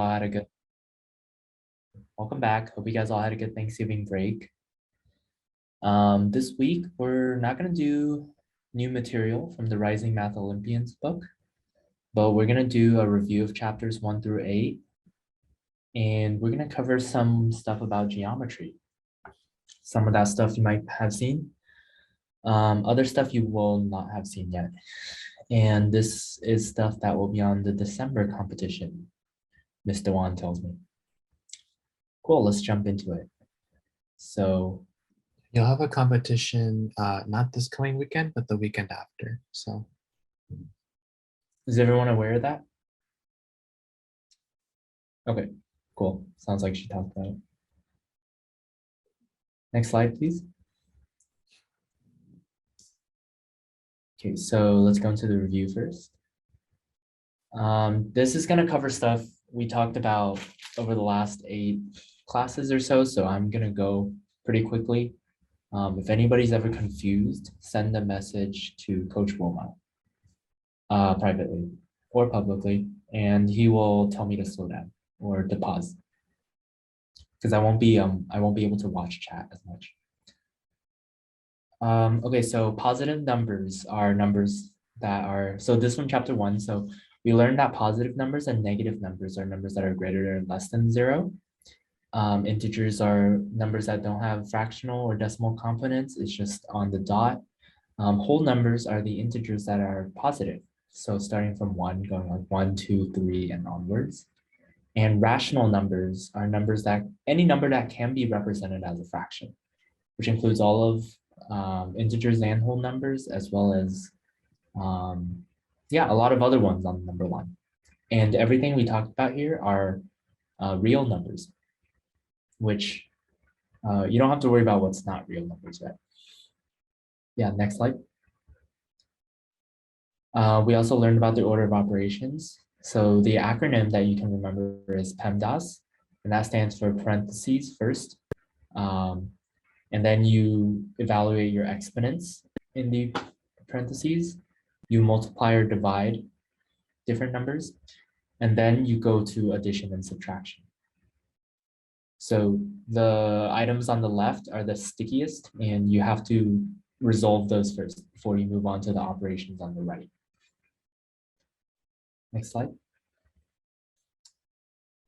all had a good welcome back. Hope you guys all had a good Thanksgiving break. This week we're not gonna do new material from the Rising Math Olympians book, but we're gonna do a review of chapters 1 through 8, and we're gonna cover some stuff about geometry. Some of that stuff you might have seen, other stuff you will not have seen yet. And this is stuff that will be on the December competition, Mr. Wan tells me. Cool, let's jump into it. So You'll have a competition, not this coming weekend, but the weekend after. So, is everyone aware of that? Okay, cool. Sounds like she talked about it. Next slide, please. Okay, so let's go into the review first. This is going to cover stuff we talked about over the last 8 classes or so I'm going to go pretty quickly. If anybody's ever confused, send a message to Coach Wilma privately or publicly, and he will tell me to slow down or to pause because I won't be able to watch chat as much. Okay, so positive numbers are numbers that are, so this one chapter 1, so we learned that positive numbers and negative numbers are numbers that are greater or less than 0. Integers are numbers that don't have fractional or decimal components, it's just on the dot. Whole numbers are the integers that are positive, so starting from 1, going like 1, 2, 3, and onwards. And rational numbers are numbers that, any number that can be represented as a fraction, which includes all of integers and whole numbers, as well as, a lot of other ones on number 1. And everything we talked about here are real numbers, which you don't have to worry about what's not real numbers, right? Yeah, next slide. We also learned about the order of operations. So the acronym that you can remember is PEMDAS, and that stands for parentheses first. And then you evaluate your exponents in the parentheses. You multiply or divide different numbers, and then you go to addition and subtraction. So the items on the left are the stickiest, and you have to resolve those first before you move on to the operations on the right. Next slide.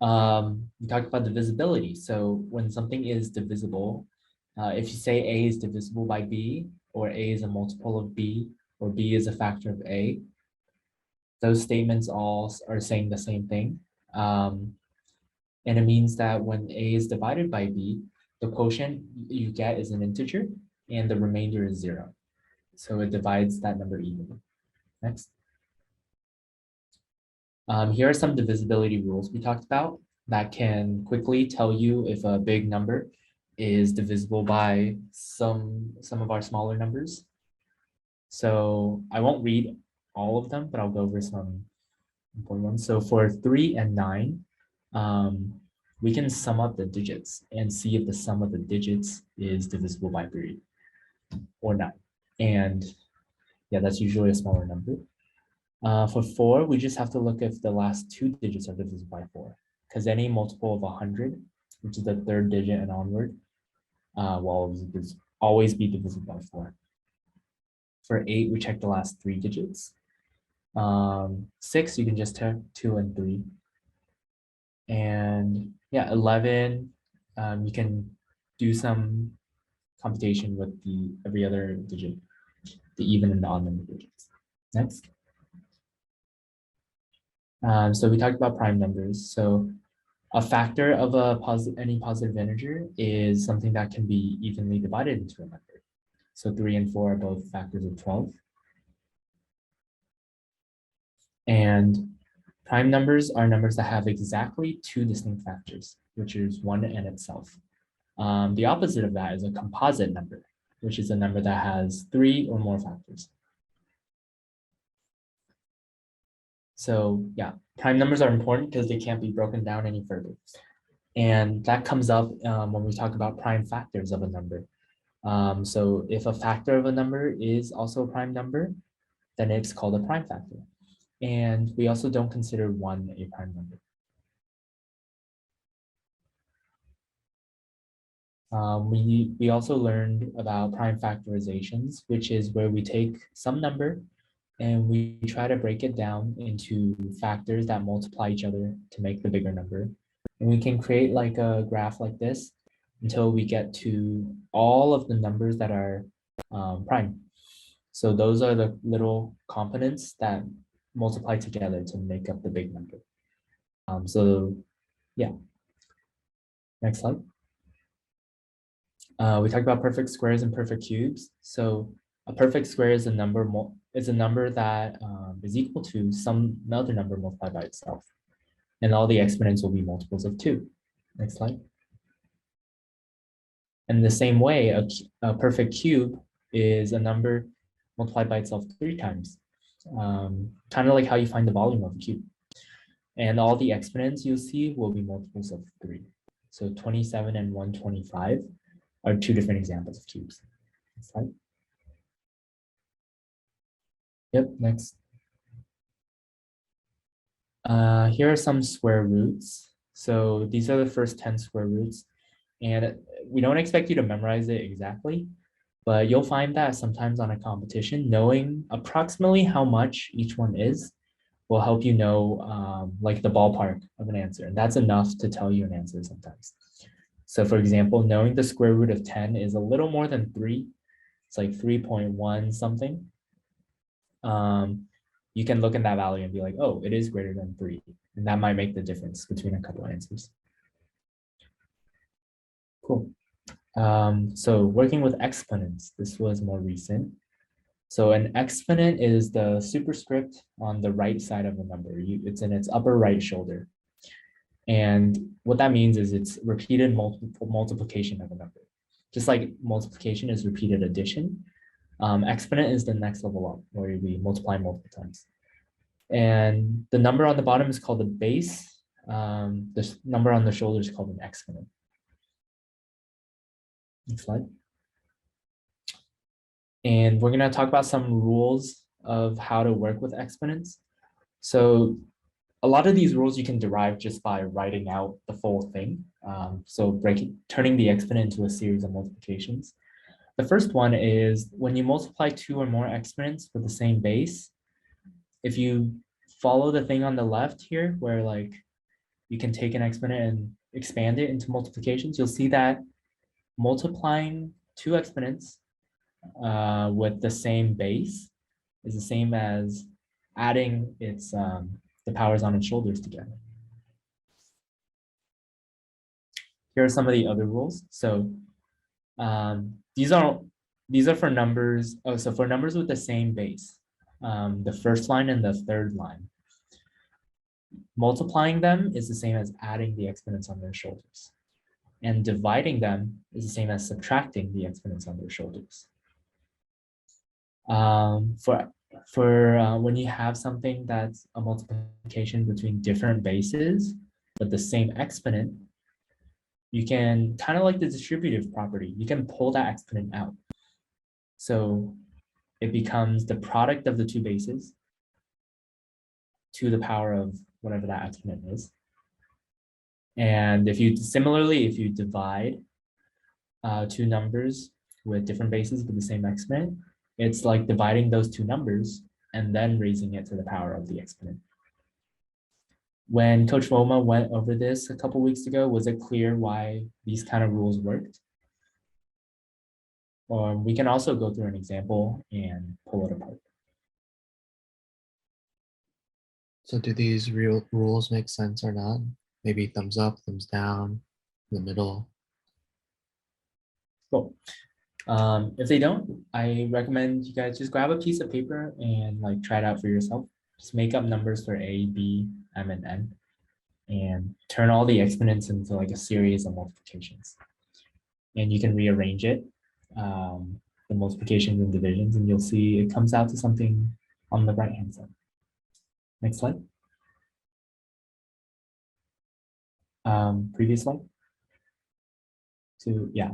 We talked about divisibility. So when something is divisible, if you say A is divisible by B, or A is a multiple of B, or B is a factor of A, those statements all are saying the same thing. And it means that when A is divided by B, the quotient you get is an integer and the remainder is 0. So it divides that number evenly. Next. Here are some divisibility rules we talked about that can quickly tell you if a big number is divisible by some of our smaller numbers. So I won't read all of them, but I'll go over some important ones. So for 3 and 9, we can sum up the digits and see if the sum of the digits is divisible by 3 or 9. And yeah, that's usually a smaller number. For 4, we just have to look if the last 2 digits are divisible by 4, because any multiple of 100, which is the 3rd digit and onward, will always be divisible by 4. For 8, we check the last 3 digits. 6, you can just check 2 and 3. And yeah, 11, you can do some computation with every other digit, the even and the odd number digits. Next. So we talked about prime numbers. So a factor of any positive integer is something that can be evenly divided into a number. So 3 and 4 are both factors of 12. And prime numbers are numbers that have exactly 2 distinct factors, which is 1 and itself. The opposite of that is a composite number, which is a number that has 3 or more factors. So yeah, prime numbers are important because they can't be broken down any further. And that comes up when we talk about prime factors of a number. So if a factor of a number is also a prime number, then it's called a prime factor. And we also don't consider 1 a prime number. We also learned about prime factorizations, which is where we take some number and we try to break it down into factors that multiply each other to make the bigger number. And we can create like a graph like this until we get to all of the numbers that are prime. So those are the little components that multiply together to make up the big number. So yeah, next slide. We talked about perfect squares and perfect cubes. So a perfect square is a number that is equal to some other number multiplied by itself, and all the exponents will be multiples of 2. Next slide. And the same way, a perfect cube is a number multiplied by itself 3 times, kind of like how you find the volume of a cube. And all the exponents you'll see will be multiples of 3. So 27 and 125 are 2 different examples of cubes. Next slide. Yep, next. Here are some square roots. So these are the first 10 square roots. And we don't expect you to memorize it exactly, but you'll find that sometimes on a competition, knowing approximately how much each one is will help you know like the ballpark of an answer. And that's enough to tell you an answer sometimes. So for example, knowing the square root of 10 is a little more than 3. It's like 3.1 something. You can look in that value and be like, oh, it is greater than 3. And that might make the difference between a couple answers. Cool. So working with exponents, this was more recent. So an exponent is the superscript on the right side of a number. It's in its upper right shoulder. And what that means is it's repeated multiplication of a number. Just like multiplication is repeated addition, exponent is the next level up where we multiply multiple times. And the number on the bottom is called the base. This number on the shoulder is called an exponent. Next slide. And we're going to talk about some rules of how to work with exponents. So a lot of these rules you can derive just by writing out the full thing. So turning the exponent into a series of multiplications. The first one is when you multiply 2 or more exponents with the same base, if you follow the thing on the left here, where like you can take an exponent and expand it into multiplications, you'll see that multiplying 2 exponents with the same base is the same as adding the powers on its shoulders together. Here are some of the other rules. So these are for numbers. Oh, so for numbers with the same base, the first line and the third line, multiplying them is the same as adding the exponents on their shoulders. And dividing them is the same as subtracting the exponents on their shoulders. When you have something that's a multiplication between different bases, but the same exponent, you can kind of like the distributive property, you can pull that exponent out. So it becomes the product of the 2 bases to the power of whatever that exponent is. And if you divide 2 numbers with different bases with the same exponent, it's like dividing those 2 numbers and then raising it to the power of the exponent. When Coach Roma went over this a couple weeks ago, was it clear why these kind of rules worked? Or we can also go through an example and pull it apart. So do these real rules make sense or not? Maybe thumbs up, thumbs down, in the middle. Cool. If they don't, I recommend you guys just grab a piece of paper and like try it out for yourself. Just make up numbers for A, B, M, and N, and turn all the exponents into like a series of multiplications. And you can rearrange it, the multiplications and divisions, and you'll see it comes out to something on the right-hand side. Next slide. Previous slide.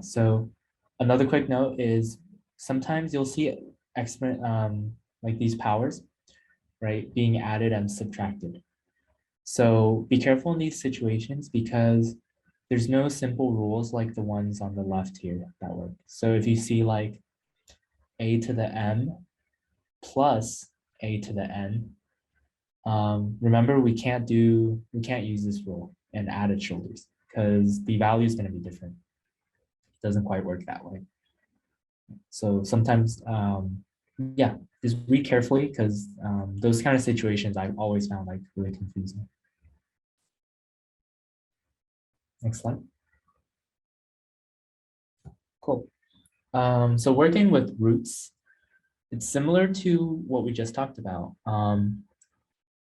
So another quick note is sometimes you'll see exponent like these powers, right, being added and subtracted. So be careful in these situations because there's no simple rules like the ones on the left here that work. So if you see like a to the m plus a to the n, remember we can't use this rule and add its shoulders because the value is going to be different. It doesn't quite work that way. So sometimes, yeah, just read carefully because those kind of situations I've always found like really confusing. Next slide. Cool. So working with roots, it's similar to what we just talked about.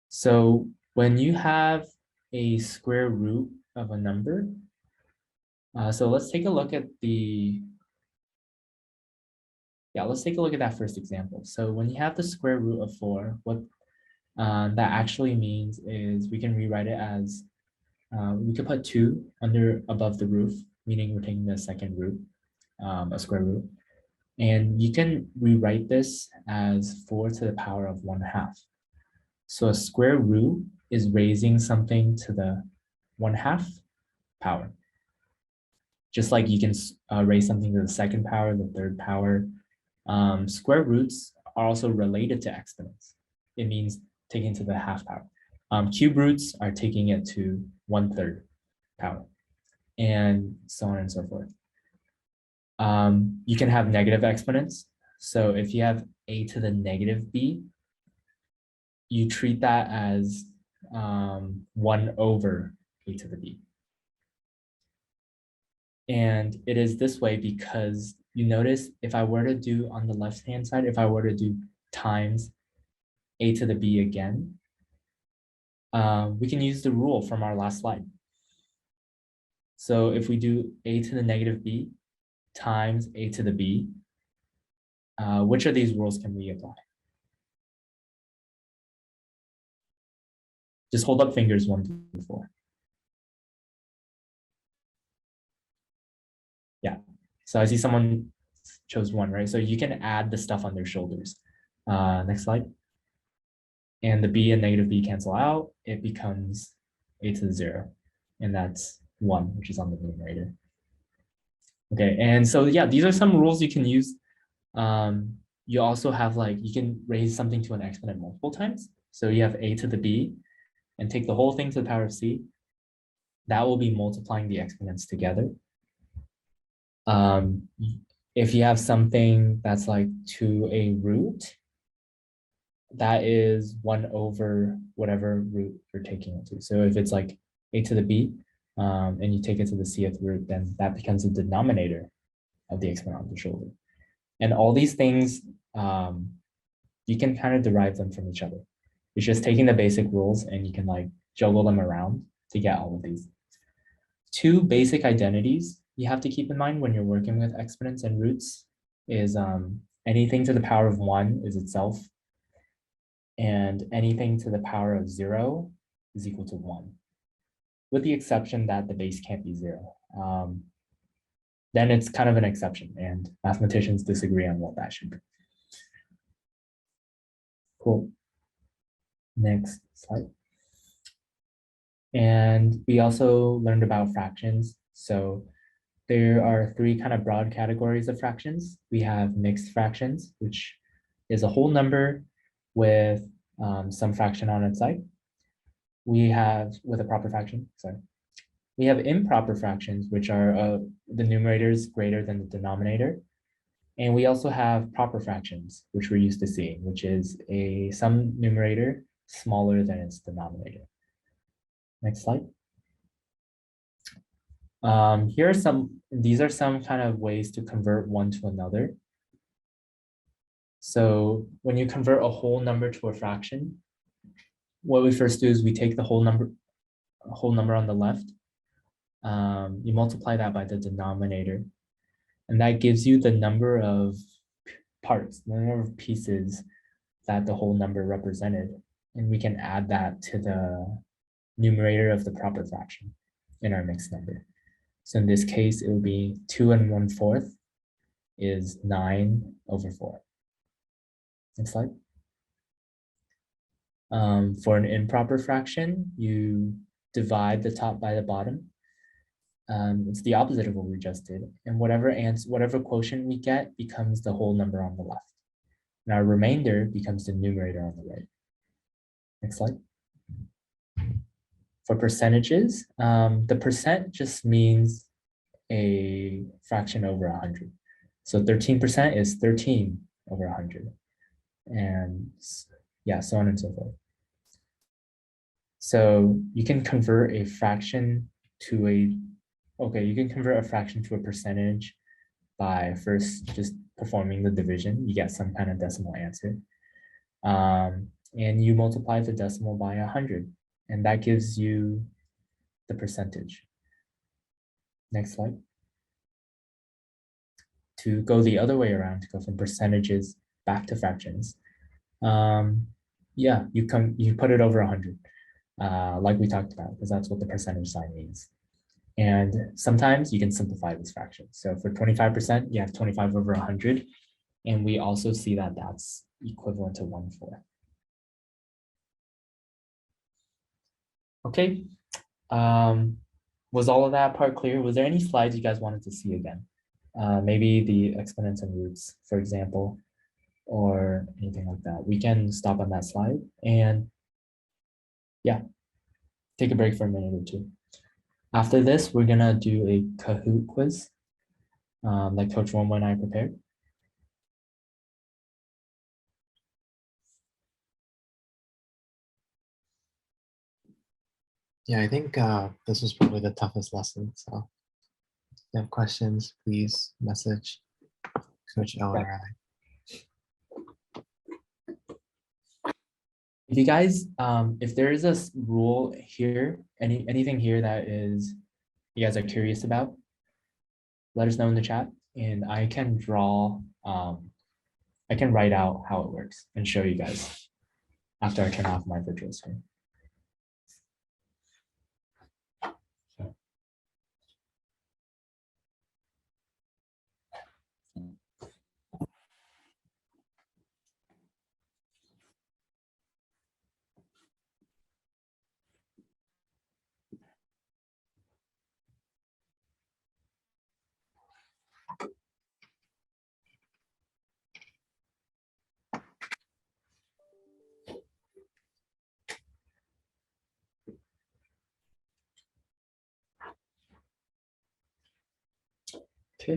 So when you have a square root of a number, so let's take a look at let's take a look at that first example. So when you have the square root of 4, what that actually means is we can rewrite it as, we could put 2 above the roof, meaning we're taking the second root, a square root. And you can rewrite this as 4 to the power of 1/2. So a square root is raising something to the 1/2 power. Just like you can raise something to the second power, the third power. Square roots are also related to exponents. It means taking to the half power. Cube roots are taking it to 1/3 power, and so on and so forth. You can have negative exponents. So if you have a to the negative b, you treat that as 1 over a to the b. And it is this way because you notice if I were to do on the left-hand side, if I were to do times a to the b again, we can use the rule from our last slide. So if we do a to the negative b times a to the b, which of these rules can we apply? Just hold up fingers 1 through 4. Yeah. So I see someone chose 1, right? So you can add the stuff on their shoulders. Next slide. And the b and negative b cancel out. It becomes a to the 0. And that's 1, which is on the numerator. Okay, and so yeah, these are some rules you can use. You also have like, you can raise something to an exponent multiple times. So you have a to the b and take the whole thing to the power of c. That will be multiplying the exponents together. If you have something that's like to a root, that is 1 over whatever root you're taking it to. So if it's like a to the b, and you take it to the cth root, then that becomes the denominator of the exponent on the shoulder. And all these things, you can kind of derive them from each other. It's just taking the basic rules and you can like juggle them around to get all of these. 2 basic identities you have to keep in mind when you're working with exponents and roots is anything to the power of 1 is itself, and anything to the power of 0 is equal to 1, with the exception that the base can't be 0. Then it's kind of an exception, and mathematicians disagree on what that should be. Cool. Next slide. And we also learned about fractions. So there are 3 kind of broad categories of fractions. We have mixed fractions, which is a whole number with some fraction on its side. We have, with a proper fraction, sorry. We have improper fractions, which are the numerator is greater than the denominator. And we also have proper fractions, which we're used to seeing, which is some numerator smaller than its denominator. Next slide. These are some kind of ways to convert one to another. So when you convert a whole number to a fraction, what we first do is we take the whole number on the left. You multiply that by the denominator, and that gives you the number of parts, the number of pieces that the whole number represented. And we can add that to the numerator of the proper fraction in our mixed number. So in this case, it will be 2 1/4 is 9 over 4. Next slide. For an improper fraction, you divide the top by the bottom. It's the opposite of what we just did. And whatever quotient we get becomes the whole number on the left. And our remainder becomes the numerator on the right. Next slide. For percentages, the percent just means a fraction over 100. So 13% is 13 over 100. And yeah, so on and so forth. So you can convert a fraction to you can convert a fraction to a percentage by first just performing the division. You get some kind of decimal answer. And you multiply the decimal by 100, and that gives you the percentage. Next slide. To go the other way around, to go from percentages back to fractions, yeah, you put it over 100, like we talked about, because that's what the percentage sign means. And sometimes you can simplify this fraction. So for 25%, you have 25 over 100, and we also see that that's equivalent to 1/4. Okay, was all of that part clear? Was there any slides you guys wanted to see again? Maybe the exponents and roots, for example, or anything like that. We can stop on that slide and yeah, take a break for a minute or two. After this, we're gonna do a Kahoot quiz, like Coach Romo and I prepared. Yeah, I think this was probably the toughest lesson. So if you have questions, please message Coach Owen or I. If you guys, if there is a rule here, anything here that is you guys are curious about, let us know in the chat, and I can draw. I can write out how it works and show you guys after I turn off my virtual screen.